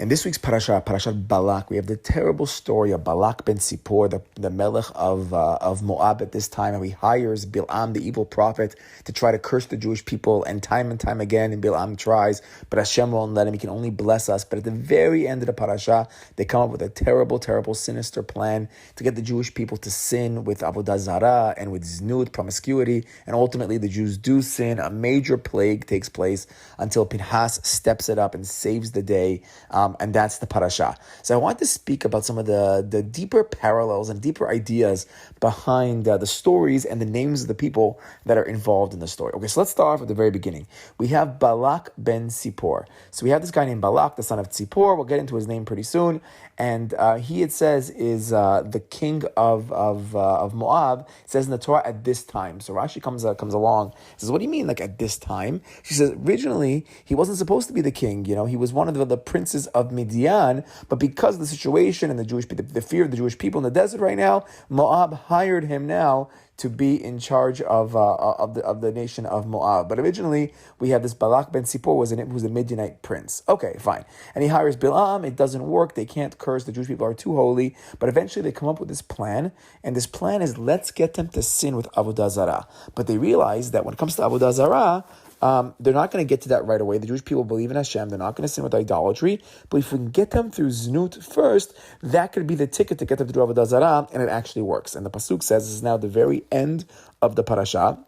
In this week's Parashat Balak, we have the terrible story of Balak ben Tzipor, the melech of Moab at this time, and he hires Bilam, the evil prophet, to try to curse the Jewish people, and time again, and Bilam tries, but Hashem won't let him. He can only bless us. But at the very end of the parasha, they come up with a terrible, sinister plan to get the Jewish people to sin with avodah zarah and with znut, promiscuity, and ultimately the Jews do sin. A major plague takes place until Pinchas steps it up and saves the day. And that's the parasha. So I want to speak about some of the deeper parallels and deeper ideas behind the stories and the names of the people that are involved in the story. Okay, so let's start off at the very beginning. We have Balak ben Tzipor. So we have this guy named Balak, the son of Tzipor. We'll get into his name pretty soon. And he, it says, is the king of Moab. It says in the Torah, at this time. So Rashi comes along, says, what do you mean, like at this time? She says, originally, he wasn't supposed to be the king. You know, he was one of the princes of Midian, but because of the situation and the fear of the Jewish people in the desert right now, Moab hired him now to be in charge of the nation of Moab. But originally, we have this Balak ben Tzipor, who's a Midianite prince. Okay, fine. And he hires Bilam. It doesn't work. They can't curse. The Jewish people are too holy. But eventually, they come up with this plan. And this plan is, let's get them to sin with avodah zarah. But they realize that when it comes to avodah zarah, they're not going to get to that right away. The Jewish people believe in Hashem. They're not going to sin with idolatry. But if we can get them through znut first, that could be the ticket to get them to do avodah zarah, and it actually works. And the pasuk says, this is now the very end of the parasha.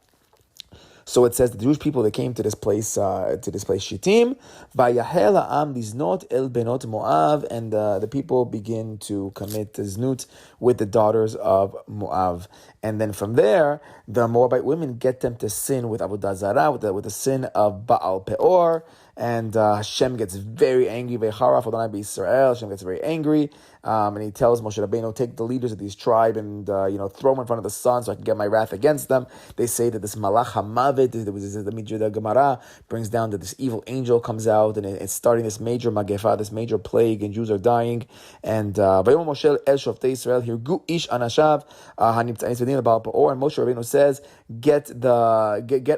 So it says the Jewish people, they came to this place Shittim, Vayahel ha'am liznot el benot Moab, and the people begin to commit znut with the daughters of Moab. And then from there, the Moabite women get them to sin with avodah zarah, with the sin of Baal Peor, and Hashem gets very angry. V'charaf Adonai b'Yisrael. Hashem gets very angry, and he tells Moshe Rabbeinu, take the leaders of these tribes and throw them in front of the sun so I can get my wrath against them. They say that this Malach HaMavet, the Gemara brings down that this evil angel comes out, and it's starting this major magefa, this major plague, and Jews are dying. And Vayom Moshe el Shoftei Israel hirgu ish anashav hanimtzayin svedin Baal Peor. And Moshe Rabbeinu says, get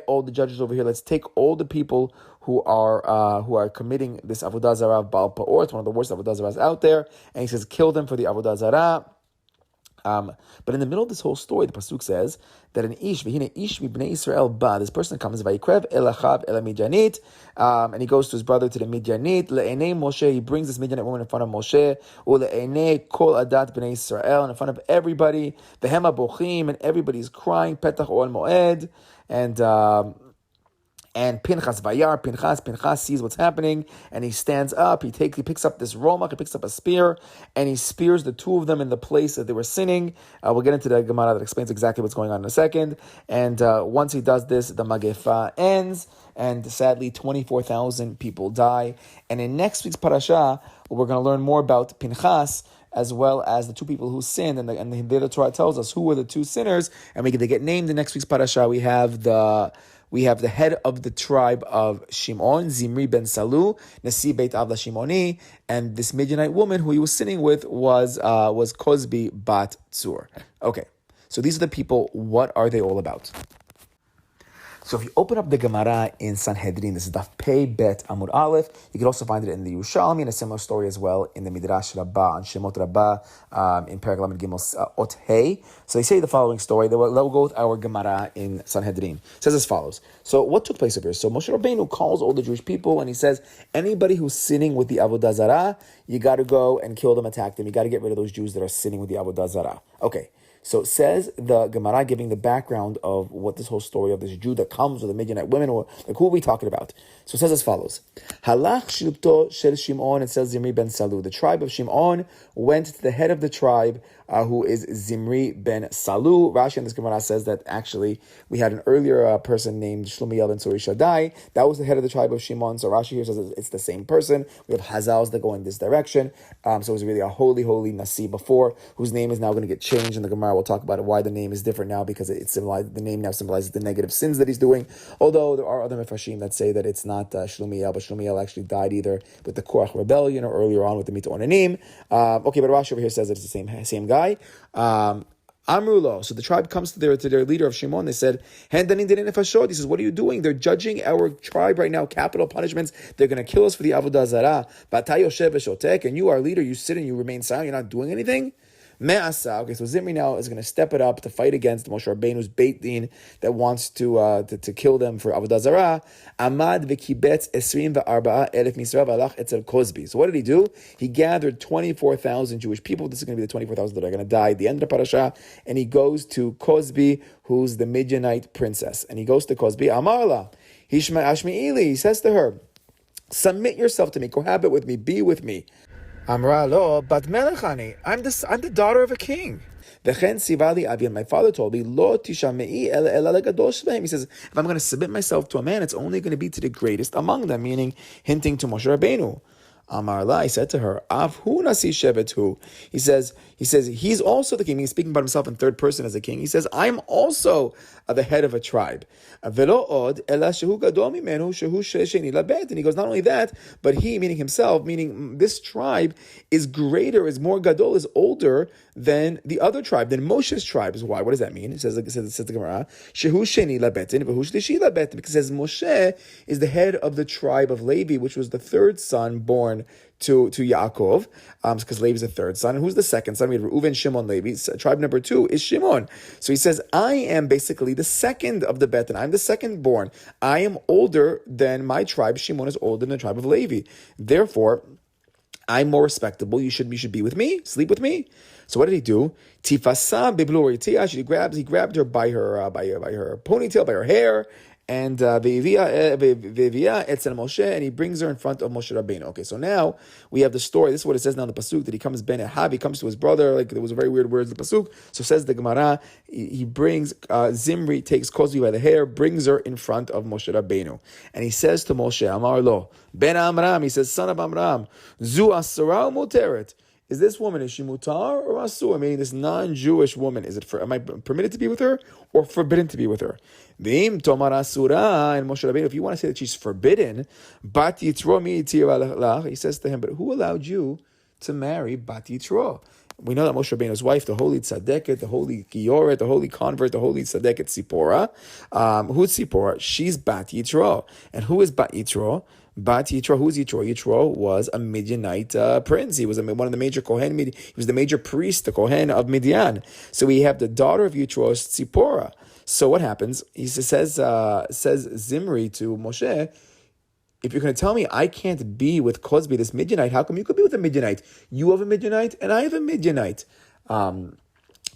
all the judges over here. Let's take all the people who are committing this avodah zarah of Baal Peor. It's one of the worst avodah zarahs out there. And he says, kill them for the avodah zarah. But in the middle of this whole story, the pasuk says that an ish, v'hine ish mibnei Yisrael ba, this person comes, vayikrev el achav el Midianit, and he goes to his brother, to the Midianit, le'enei Moshe, he brings this Midianite woman in front of Moshe, u'le'enei kol adat bnei Yisrael, and in front of everybody, v'hema bochim, and everybody's crying, petach ol moed, and Pinchas Vayar, Pinchas sees what's happening, and he stands up, he picks up this romach, he picks up a spear, and he spears the two of them in the place that they were sinning. We'll get into the Gemara that explains exactly what's going on in a second. And once he does this, the Magefa ends, and sadly, 24,000 people die. And in next week's parasha, we're going to learn more about Pinchas, as well as the two people who sinned, and the Torah tells us who were the two sinners, and they get named in next week's parasha. We have the head of the tribe of Shimon, Zimri ben Salu, Nasi Beit Avla Shimoni, and this Midianite woman who he was sinning with was Kosbi bat Tzur. Okay, so these are the people. What are they all about? So if you open up the Gemara in Sanhedrin, this is Daf Pei Bet Amud Aleph. You can also find it in the Yerushalmi, and a similar story as well in the Midrash Rabbah, and Shemot Rabbah, in Perek Lamed Gimel Ot Hey. So they say the following story. We'll go with our Gemara in Sanhedrin. It says as follows. So what took place over here? So Moshe Rabbeinu calls all the Jewish people, and he says, anybody who's sinning with the Avodah Zarah, you got to go and kill them, attack them. You got to get rid of those Jews that are sinning with the Avodah Zarah. Okay. So it says the Gemara, giving the background of what this whole story of this Jew that comes with the Midianite women, or like who are we talking about? So it says as follows: Halach shilto shel Shimon, it says Zimri ben Salu. The tribe of Shimon went to the head of the tribe, who is Zimri ben Salu. Rashi in this Gemara says that actually we had an earlier person named Shlomiel ben Tzuri Shaddai. That was the head of the tribe of Shimon. So Rashi here says it's the same person. We have Hazals that go in this direction. So it was really a holy Nasi before, whose name is now going to get changed in the Gemara. We'll talk about it, why the name is different now, because the name now symbolizes the negative sins that he's doing. Although there are other Mefarshim that say that it's not Shlomiel, but Shlomiel actually died either with the Korach rebellion or earlier on with the Mito Onanim. Okay, but Rashi over here says that it's the same guy. Amrulo. So the tribe comes to their leader of Shimon. They said, Handanin didn't fashod. He says, what are you doing? They're judging our tribe right now, capital punishments. They're going to kill us for the avodah zarah. Batay yoshev v'shotek, and you, our leader, you sit and you remain silent. You're not doing anything. Me'asa. Okay, so Zimri now is going to step it up to fight against Moshe Rabbeinu's Beit Din that wants to kill them for avodah zarah. Amad v'kibetz 24,000 misra v'alach etzel Kosbi. So what did he do? He gathered 24,000 Jewish people. This is going to be the 24,000 that are going to die at the end of the parasha. And he goes to Kosbi, who's the Midianite princess. And he goes to Kosbi. Amarla, Hishma Ashmi'ili. He says to her, submit yourself to me, cohabit with me, be with me. Amra lo, but melechani, I'm the daughter of a king. V'chen sivali avi, and my father told me, lo tishamei el legadosh v'hem. He says, if I'm going to submit myself to a man, it's only going to be to the greatest among them, meaning hinting to Moshe Rabbeinu. Amar la, he said to her, Av hu nasi shevet hu. He says, he's also the king. He's speaking about himself in third person as a king. He says, I'm also the head of a tribe. Velo od ela shehu gadol mimenu shehu sheni labet. And he goes, not only that, but he, meaning himself, meaning this tribe is greater, is more gadol, is older than the other tribe, than Moshe's tribe. Is why? What does that mean? It says the Gemara, shehu sheni labetin v'hu shlishi labetin, because it says Moshe is the head of the tribe of Levi, which was the third son born to Yaakov, because Levi is the third son. And who's the second son? We have Reuven, Shimon, Levi. Tribe number 2 is Shimon. So he says, I am basically the second of the Bet, and I'm the second born. I am older than my tribe. Shimon is older than the tribe of Levi. Therefore, I'm more respectable. You should be with me, sleep with me. So what did he do? Tifasa bibluri tiash. He grabbed her by her ponytail, by her hair, and Ve'ivia etzel Moshe, and he brings her in front of Moshe Rabbeinu. Okay, so now we have the story. This is what it says now in the pasuk, that he comes Ben Ahav, he comes to his brother. Like, there was a very weird word in the pasuk. So says the Gemara, he brings Zimri, takes Kosbi by the hair, brings her in front of Moshe Rabbeinu, and he says to Moshe, Amar lo Ben Amram, he says, son of Amram, Zu asara muteret. Is this woman, is she mutar or asur? Meaning this non-Jewish woman, am I permitted to be with her or forbidden to be with her? V'im tomar asura, and Moshe Rabbeinu, if you want to say that she's forbidden, bat yitro mi yitir, he says to him, but who allowed you to marry bat yitro? We know that Moshe Rabbeinu's wife, the holy tzaddiket, the holy gioret, the holy convert, the holy tzaddiket Tzipora. Who's Tzipora? She's bat yitro. And who is bat yitro? But Yitro, who's Yitro? Yitro was a Midianite prince. He was one of the major Kohen. He was the major priest, the Kohen of Midian. So we have the daughter of Yitro, Tzipora. So what happens? He says Zimri to Moshe, if you're going to tell me I can't be with Kosbi, this Midianite, how come you could be with a Midianite? You have a Midianite and I have a Midianite.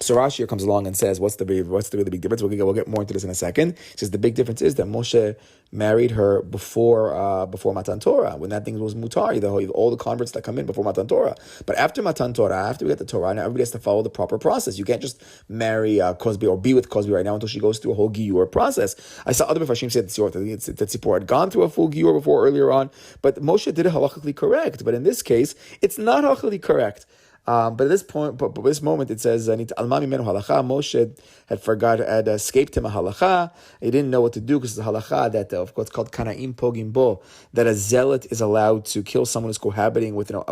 So Rashi here comes along and says, what's the really big difference? We'll get more into this in a second. He says the big difference is that Moshe married her before Matan Torah, when that thing was mutar, all the converts that come in before Matan Torah. But after Matan Torah, after we get the Torah, now everybody has to follow the proper process. You can't just marry Kosbi or be with Kosbi right now until she goes through a whole giur process. I saw other Mefashim say that Tzipora had gone through a full giur before earlier on, but Moshe did it halachically correct. But in this case, it's not halachically correct. But at this point, but this moment, it says, Moshe had escaped him a halacha. He didn't know what to do because it's a halacha that, of course, called Kanaim Pogim Bo, that a zealot is allowed to kill someone who's cohabiting with an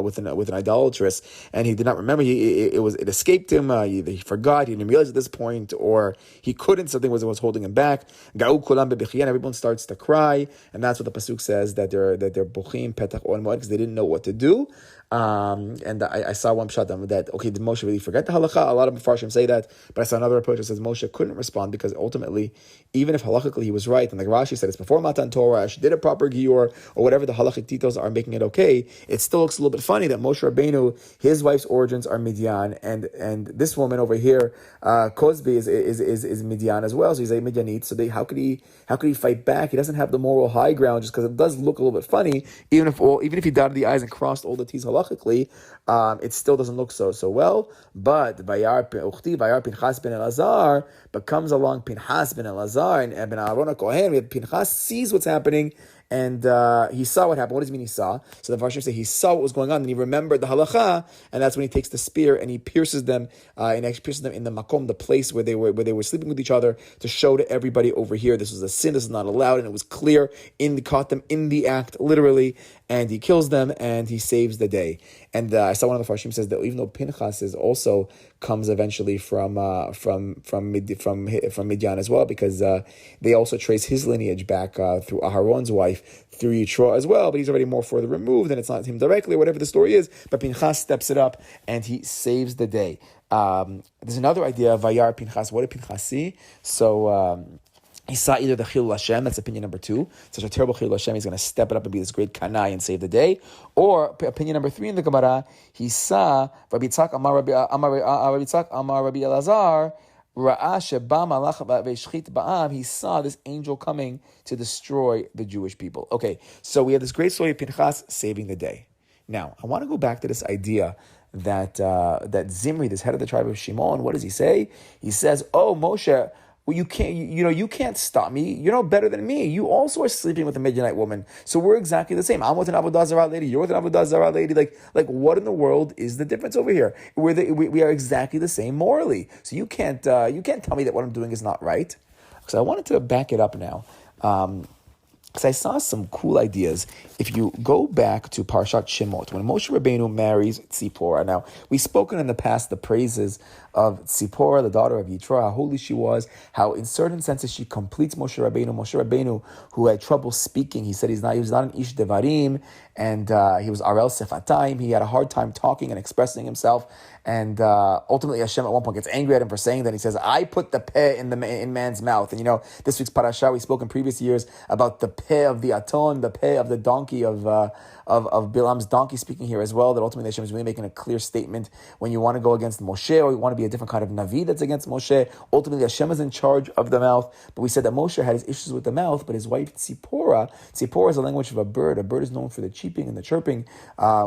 idolatress, and he did not remember. It escaped him. He forgot. He didn't realize at this point, or he couldn't. Something was holding him back. Everyone starts to cry, and that's what the pasuk says, that they're bochim petach on moed, because they didn't know what to do. And I saw one pshat that, okay, did Moshe really forget the halacha? A lot of Mepharshim say that, but I saw another approach that says Moshe couldn't respond because ultimately, even if halachically he was right, and like Rashi said, it's before Matan Torah, she did a proper giur, or whatever the halachic details are making it okay, it still looks a little bit funny that Moshe Rabbeinu, his wife's origins are Midian, and this woman over here, Kosbi, is Midian as well, so he's a Midianite, so how could he fight back? He doesn't have the moral high ground, just because it does look a little bit funny, even if he dotted the I's and crossed all the T's halachically, it still doesn't look so well. But Vayar Pinchas ben Elazar, but comes along Pinchas ben Elazar and Ben Aaron Kohen. Pinchas sees what's happening, and he saw what happened. What does it mean he saw? So the Farshim say he saw what was going on, and he remembered the halacha, and that's when he takes the spear and he pierces them, and actually pierces them in the makom, the place where they were sleeping with each other, to show to everybody over here this was a sin, this is not allowed, and it was clear. Caught them in the act, literally, and he kills them and he saves the day. And I saw one of the Farshim says that even though Pinchas also comes eventually from Midian as well, because they also trace his lineage back through Aharon's wife, through Yitro as well, but he's already more further removed, and it's not him directly, or whatever the story is. But Pinchas steps it up and he saves the day. There's another idea of Vayar Pinchas. What did Pinchas see? So he saw either the Chilul Hashem, that's opinion number 2, such a terrible Chilul Hashem, he's going to step it up and be this great Kanai and save the day. Or opinion number 3 in the Gemara, he saw Rabbi Tzak Amar Rabbi Elazar, he saw this angel coming to destroy the Jewish people. Okay, so we have this great story of Pinchas saving the day. Now, I want to go back to this idea that Zimri, this head of the tribe of Shimon, what does he say? He says, "Oh, Moshe, well, you can't stop me. You're no better than me. You also are sleeping with a Midianite woman. So we're exactly the same. I'm with an Avodah Zarah lady. You're with an Avodah Zarah lady. Like what in the world is the difference over here? We are exactly the same morally. So you can't tell me that what I'm doing is not right." So I wanted to back it up now. Because I saw some cool ideas. If you go back to Parshat Shemot, when Moshe Rabbeinu marries Tzipora. Now, we've spoken in the past the praises of Tzipora, the daughter of Yitro, how holy she was, how in certain senses she completes Moshe Rabbeinu. Moshe Rabbeinu, who had trouble speaking, he said he was not an Ish Devarim, and he was Arel Sefatayim. He had a hard time talking and expressing himself. And ultimately, Hashem at one point gets angry at him for saying that. He says, "I put the peh in man's mouth." And this week's parasha, we spoke in previous years about the peh of the aton, the peh of the donkey of Bilam's donkey, speaking here as well. That ultimately Hashem is really making a clear statement when you want to go against Moshe, or you want to be a different kind of Navi that's against Moshe. Ultimately, Hashem is in charge of the mouth. But we said that Moshe had his issues with the mouth, but his wife Tzipora is the language of a bird. A bird is known for the cheeping and the chirping.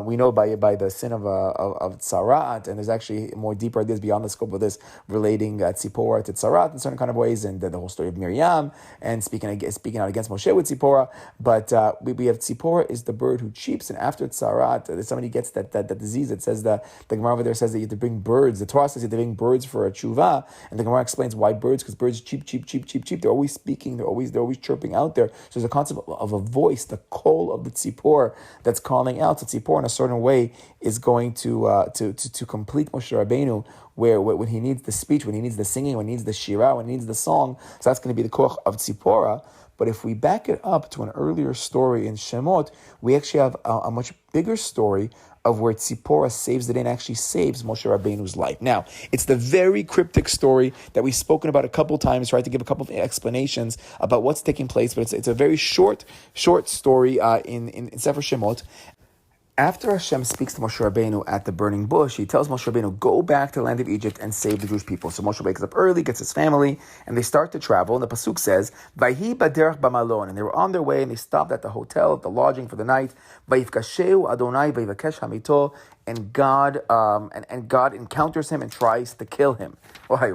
We know by the sin of Tzarat, and there's actually more deeper ideas beyond the scope of this relating Tzipora to Tzarat in certain kind of ways, and the whole story of Miriam and speaking out against Moshe with Tzipora. But we have Tzipora is the bird who cheeps, and after Tzarat, somebody gets that disease. It says the Gemara over there says that you have to bring birds. The Torah says you have to bring birds for a tshuva, and the Gemara explains why birds, because birds cheep. They're always speaking. They're always chirping out there. So there's a concept of a voice, the call of the Tzipor that's calling out. So Tzipor in a certain way is going to complete Moshe Rabbeinu, where when he needs the speech, when he needs the singing, when he needs the shira, when he needs the song. So that's going to be the koch of Tzipora. But if we back it up to an earlier story in Shemot, we actually have a much bigger story of where Tzipora saves the day and actually saves Moshe Rabbeinu's life. Now, it's the very cryptic story that we've spoken about a couple times, tried to give a couple of explanations about what's taking place, but it's a very short story in Sefer Shemot. After Hashem speaks to Moshe Rabbeinu at the burning bush, he tells Moshe Rabbeinu, go back to the land of Egypt and save the Jewish people. So Moshe wakes up early, gets his family, and they start to travel. And the pasuk says, Vayhi baderech b'malon, and they were on their way, and they stopped at the hotel, at the lodging for the night. Vayifkasheu Adonai vayvakesh hamito, and God encounters him and tries to kill him. Why?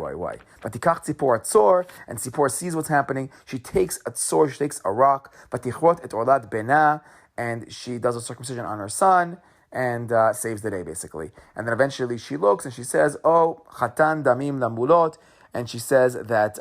Vatikach Tzipora Tzur, and Tzipora sees what's happening. She takes a tzor, she takes a rock, Vatichrot et orlat bena, and she does a circumcision on her son and saves the day, basically. And then eventually she looks and she says, "Oh, chatan damim lamulot," and she says that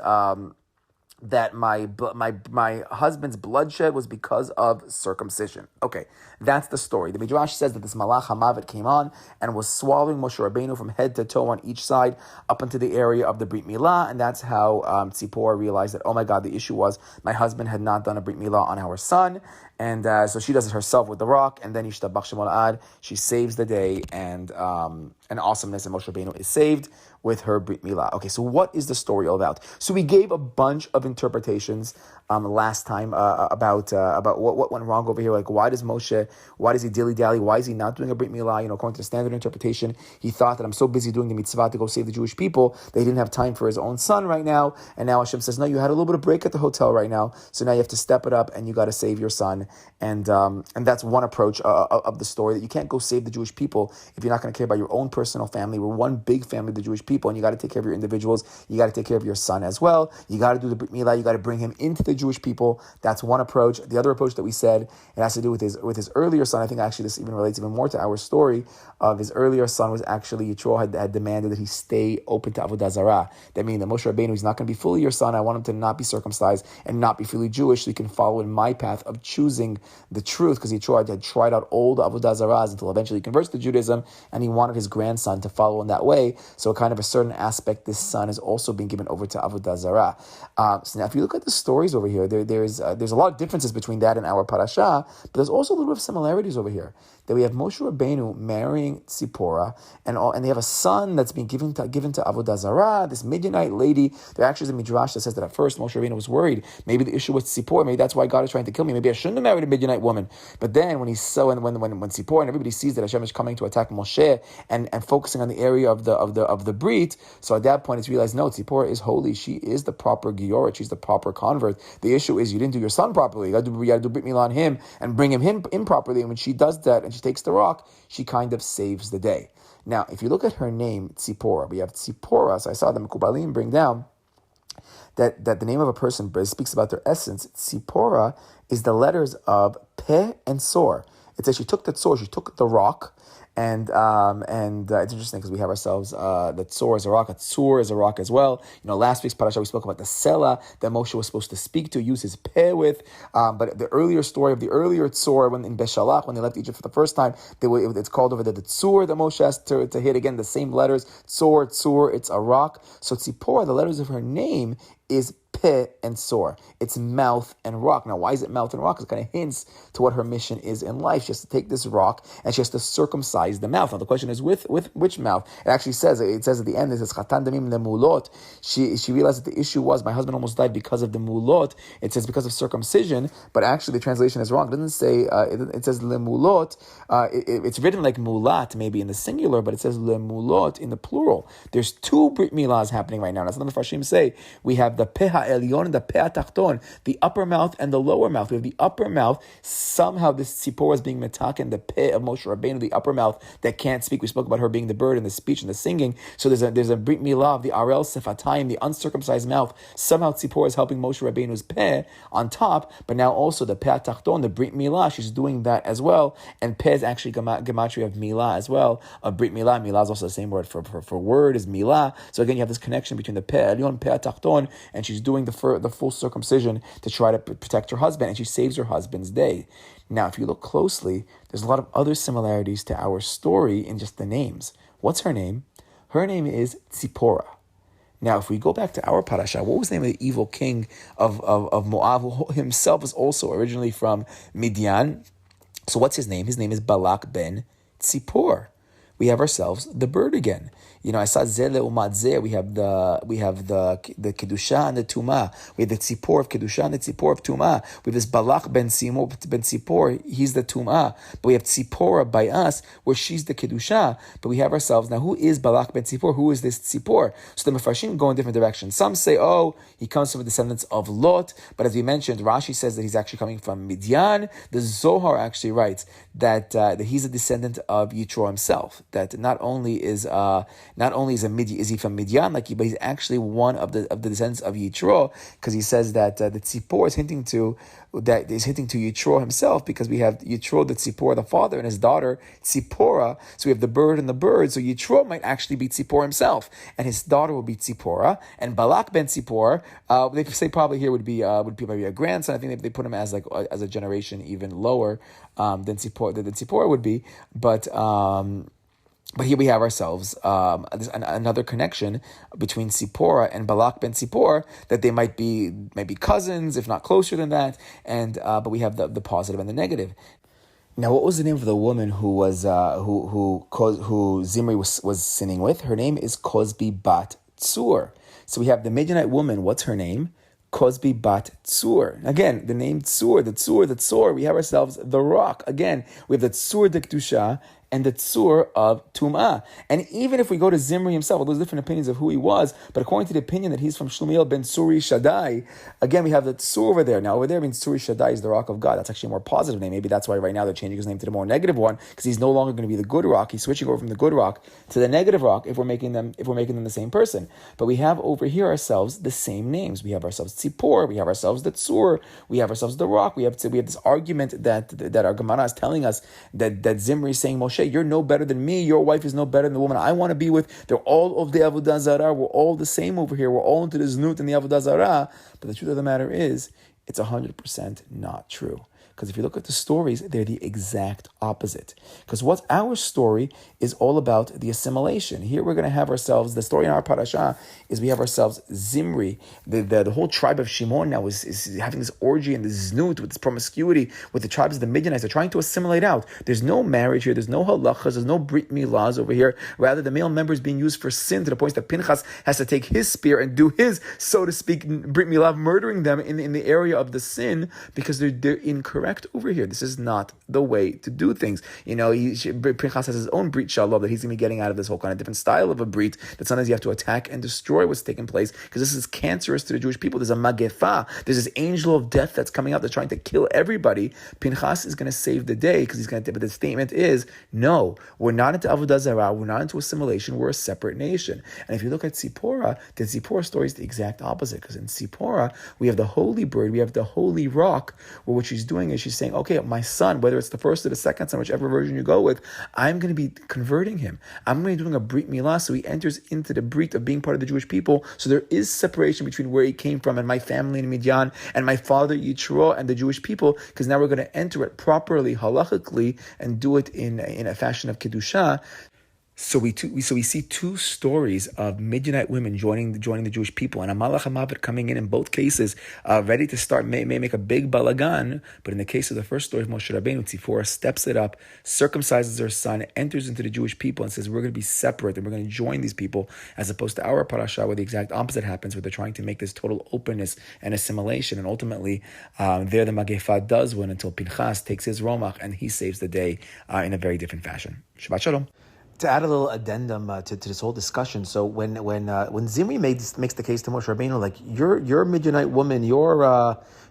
my husband's bloodshed was because of circumcision. Okay, that's the story. The Midrash says that this Malach HaMavet came on and was swallowing Moshe Rabbeinu from head to toe on each side up into the area of the Brit Milah, and that's how Tzipora realized that, oh my God, the issue was my husband had not done a Brit Milah on our son, and so she does it herself with the rock, and then Yishtabach Shemol Ad, she saves the day, and awesomeness, and Moshe Rabbeinu is saved with her Brit Milah. Okay, so what is the story all about? So we gave a bunch of interpretations last time about what went wrong over here. Like, why does he dilly-dally? Why is he not doing a Brit Milah? According to the standard interpretation, he thought that I'm so busy doing the mitzvah to go save the Jewish people that he didn't have time for his own son right now. And now Hashem says, no, you had a little bit of break at the hotel right now, so now you have to step it up and you got to save your son woman. And that's one approach of the story, that you can't go save the Jewish people if you're not going to care about your own personal family. We're one big family, the Jewish people, and you got to take care of your individuals. You got to take care of your son as well. You got to do the Brit Milah. You got to bring him into the Jewish people. That's one approach. The other approach that we said, it has to do with his earlier son. I think actually this even relates even more to our story of his earlier son. Was actually Yitro had demanded that he stay open to Avodah Zarah. That means that Moshe Rabbeinu, he's not going to be fully your son. I want him to not be circumcised and not be fully Jewish, so he can follow in my path of choosing the truth, because Yitro had tried out all the Avodah Zarahs until eventually he converts to Judaism, and he wanted his grandson to follow in that way. So kind of a certain aspect, this son is also being given over to Avodah Zarah. So now if you look at the stories over here, there's a lot of differences between that and our parasha, but there's also a little bit of similarities over here. That we have Moshe Rabbeinu marrying Tzipora, and they have a son that's being given to Avodah Zarah, this Midianite lady. There actually is a midrash that says that at first Moshe Rabbeinu was worried. Maybe the issue was Tzipora. Maybe that's why God is trying to kill me. Maybe I shouldn't have married a Midianite woman. But then when he saw, when Tzipora and everybody sees that Hashem is coming to attack Moshe and focusing on the area of the Brit, so at that point it's realized, no, Tzipora is holy. She is the proper Giorit. She's the proper convert. The issue is you didn't do your son properly. You got to do Brit Milah on him and bring him improperly. And when she does that and she takes the rock, she kind of saves the day. Now, if you look at her name, Tzipora, we have Tzipora. So I saw the Mekubalim bring down that the name of a person speaks about their essence. Tzipora is the letters of Peh and Tzur. It says she took the Tzur, she took the rock, and it's interesting because we have ourselves the Tzur is a rock, a Tzur is a rock as well. Last week's parasha we spoke about the Sela that Moshe was supposed to speak to, use his peh with. But the earlier story of the earlier Tzur, when in Beshalach, when they left Egypt for the first time, it's called over there the Tzur that Moshe has to hit again, the same letters, Tzur, it's a rock. So Tzipora, the letters of her name is Peh and Tzur. It's mouth and rock. Now, why is it mouth and rock? It kind of hints to what her mission is in life. She has to take this rock and she has to circumcise the mouth. Now, the question is with which mouth? It actually says at the end, it says Chatan Damim Lemulot. She realized that the issue was my husband almost died because of the mulot. It says because of circumcision, but actually the translation is wrong. It doesn't say. It says Lemulot. It's written like mulat maybe in the singular, but it says Lemulot in the plural. There's two Brit Milahs happening right now. That's what the Mepharshim say. We have the Peh Elyon and the Peh Tachton, the upper mouth and the lower mouth. We have the upper mouth. Somehow this Tzipora is being metaken, the Peh of Moshe Rabbeinu, the upper mouth that can't speak. We spoke about her being the bird and the speech and the singing. So there's a Brit Milah of the Arel Sefatayim, the uncircumcised mouth. Somehow Tzipora is helping Moshe Rabbeinu's Peh on top, but now also the Peh Tachton, the Brit Milah, she's doing that as well. And Peh is actually gematria of Milah as well, of Brit Milah. Milah is also the same word for word is Milah. So again, you have this connection between the Peh Elyon, Peh Tachton, and she's doing the full circumcision to try to protect her husband, and she saves her husband's day. Now, if you look closely, there's a lot of other similarities to our story in just the names. What's her name? Her name is Tzipora. Now, if we go back to our parasha, what was the name of the evil king of Moab, who himself was also originally from Midian? So what's his name? His name is Balak ben Tzipor. We have ourselves the bird again. I saw Zele Umat Zeh. We have the Kedusha and the Tumah. We have the Tzipor of Kedusha and the Tzipor of Tumah. We have this Balak ben Tzipor. He's the Tumah. But we have Tzipora by us, where she's the Kedusha. But we have ourselves, now who is Balak ben Tzipor? Who is this Tzipor? So the Mefarshim go in different directions. Some say, he comes from the descendants of Lot. But as we mentioned, Rashi says that he's actually coming from Midian. The Zohar actually writes that he's a descendant of Yitro himself. That not only is he from Midian, but he's actually one of the descendants of Yitro, because he says that the Tzipor is hinting to Yitro himself, because we have Yitro, the Tzipor, the father, and his daughter Tzipora. So we have the bird and the bird. So Yitro might actually be Tzipor himself, and his daughter will be Tzipora. And Balak ben Tzipor, they say probably here would be maybe a grandson. I think they put him as a generation even lower than Tzipora would be, But here we have ourselves another connection between Tzipora and Balak ben Tzipor, that they might be maybe cousins, if not closer than that. And but we have the positive and the negative. Now, what was the name of the woman who Zimri was sinning with? Her name is Kosbi bat Tzur. So we have the Midianite woman. What's her name? Kosbi bat Tzur. Again, the name Tzur, the Tzur, we have ourselves the rock. Again, we have the Tzur de Kedusha and the Tzur of Tum'ah. And even if we go to Zimri himself, well, there's different opinions of who he was, but according to the opinion that he's from Shlomiel ben Tzuri Shaddai, again, we have the Tzur over there. Now, over there means Tzuri Shaddai is the rock of God. That's actually a more positive name. Maybe that's why right now they're changing his name to the more negative one, because he's no longer going to be the good rock. He's switching over from the good rock to the negative rock if we're making them the same person. But we have over here ourselves the same names. We have ourselves Tzipora, we have ourselves the Tzur, we have ourselves the rock. We have this argument that our Gemara is telling us that Zimri is saying, Moshe, you're no better than me. Your wife is no better than the woman I want to be with. They're all of the Avodah Zarah. We're all the same over here. We're all into the Znut and the Avodah Zarah. But the truth of the matter is, it's 100% not true. Because if you look at the stories, they're the exact opposite. Because what our story is all about the assimilation. Here we're going to have ourselves, the story in our parasha is we have ourselves Zimri. The whole tribe of Shimon now is having this orgy and this znut with this promiscuity with the tribes of the Midianites. They're trying to assimilate out. There's no marriage here. There's no halachas. There's no brit milahs over here. Rather, the male member is being used for sin to the point that Pinchas has to take his spear and do his, so to speak, brit milah, murdering them in the area of the sin because they're incorrect over here. This is not the way to do things. Pinchas has his own brit shalom that he's going to be getting out of this whole kind of different style of a brit, that sometimes you have to attack and destroy what's taking place because this is cancerous to the Jewish people. There's a magefa. There's this angel of death that's coming out that's trying to kill everybody. Pinchas is going to save the day because he's going to, but the statement is, no, we're not into Avodah Zarah, we're not into assimilation, we're a separate nation. And if you look at Tzipora, the Tzipora story is the exact opposite, because in Tzipora, we have the holy bird, we have the holy rock, where what she's doing is she's saying, okay, my son, whether it's the first or the second son, whichever version you go with, I'm going to be converting him. I'm going to be doing a brit milah, so he enters into the brit of being part of the Jewish people. So there is separation between where he came from and my family in Midian and my father Yitro and the Jewish people, because now we're going to enter it properly, halachically, and do it in a fashion of kedusha. So we see two stories of Midianite women joining the Jewish people, and a Malach HaMavet coming in both cases, ready to start, may make a big balagan. But in the case of the first story of Moshe Rabbeinu, Tzipora steps it up, circumcises her son, enters into the Jewish people, and says, we're going to be separate, and we're going to join these people, as opposed to our parasha, where the exact opposite happens, where they're trying to make this total openness and assimilation. And ultimately, there the Magefa does win until Pinchas takes his romach, and he saves the day in a very different fashion. Shabbat Shalom. To add a little addendum to this whole discussion, so when Zimri makes the case to Moshe Rabbeinu, like your Midianite woman, your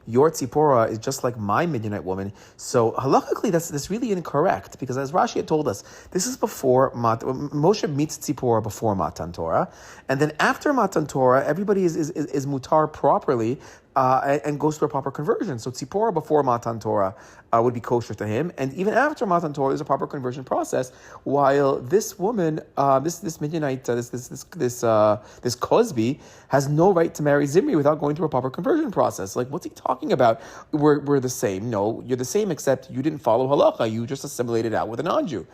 Tzipora is just like my Midianite woman. So halakhically, that's really incorrect, because as Rashi had told us, this is before Moshe meets Tzipora before Matan Torah, and then after Matan Torah, everybody is mutar properly. And goes through a proper conversion. So Tzipora before Matan Torah would be kosher to him, and even after Matan Torah, there's a proper conversion process. While this woman, this Midianite, this Kosbi, has no right to marry Zimri without going through a proper conversion process. Like, what's he talking about? We're the same. No, you're the same, except you didn't follow halacha. You just assimilated out with a non-Jew.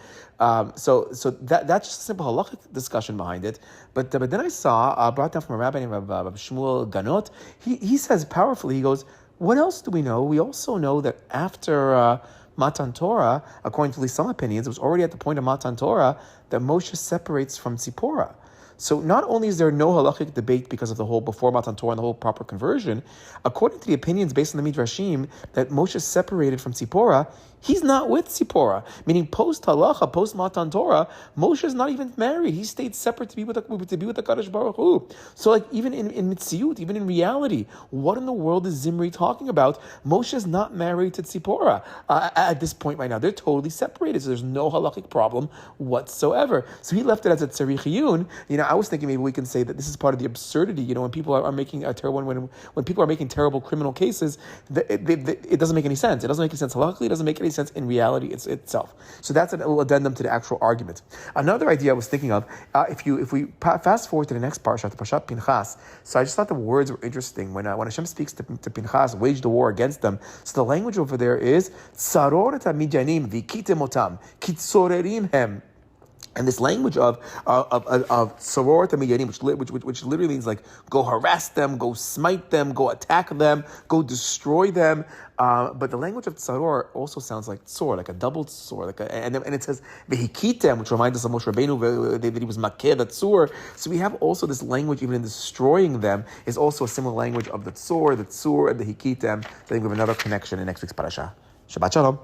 So that's just a simple halachic discussion behind it. But then I saw brought down from a rabbi named Shmuel Ganot. He says powerfully, he goes, what else do we know? We also know that after Matan Torah, according to at least some opinions, it was already at the point of Matan Torah that Moshe separates from Tzipora. So not only is there no halachic debate because of the whole before Matan Torah and the whole proper conversion, according to the opinions based on the Midrashim that Moshe separated from Tzipora, he's not with Tzipora. Meaning post halacha, post Matan Torah, Moshe is not even married. He stayed separate to be with the Kadosh Baruch Hu. So like even in Mitziut, even in reality, what in the world is Zimri talking about? Moshe is not married to Tzipora at this point right now. They're totally separated. So there's no halachic problem whatsoever. So he left it as a tzarich. I was thinking maybe we can say that this is part of the absurdity. When people are making a terrible, when people are making terrible criminal cases, it doesn't make any sense. It doesn't make any sense halakhically. It doesn't make any sense in reality itself. So that's a little addendum to the actual argument. Another idea I was thinking of, if we fast forward to the next parsha, the Parshat Pinchas. So I just thought the words were interesting when Hashem speaks to Pinchas, waged the war against them. So the language over there is Tzaror et hamidyanim v'kitem otam kitzorerim hem. And this language of sorority midyanim, which literally means like go harass them, go smite them, go attack them, go destroy them. But the language of tzaror also sounds like tzor, like a double tzor, and it says vehikitem, which reminds us of Moshe Rabbeinu that he was makeh the tzur. So we have also this language, even in destroying them, is also a similar language of the tzur, and the hikitem. I think we have another connection in next week's parasha. Shabbat shalom.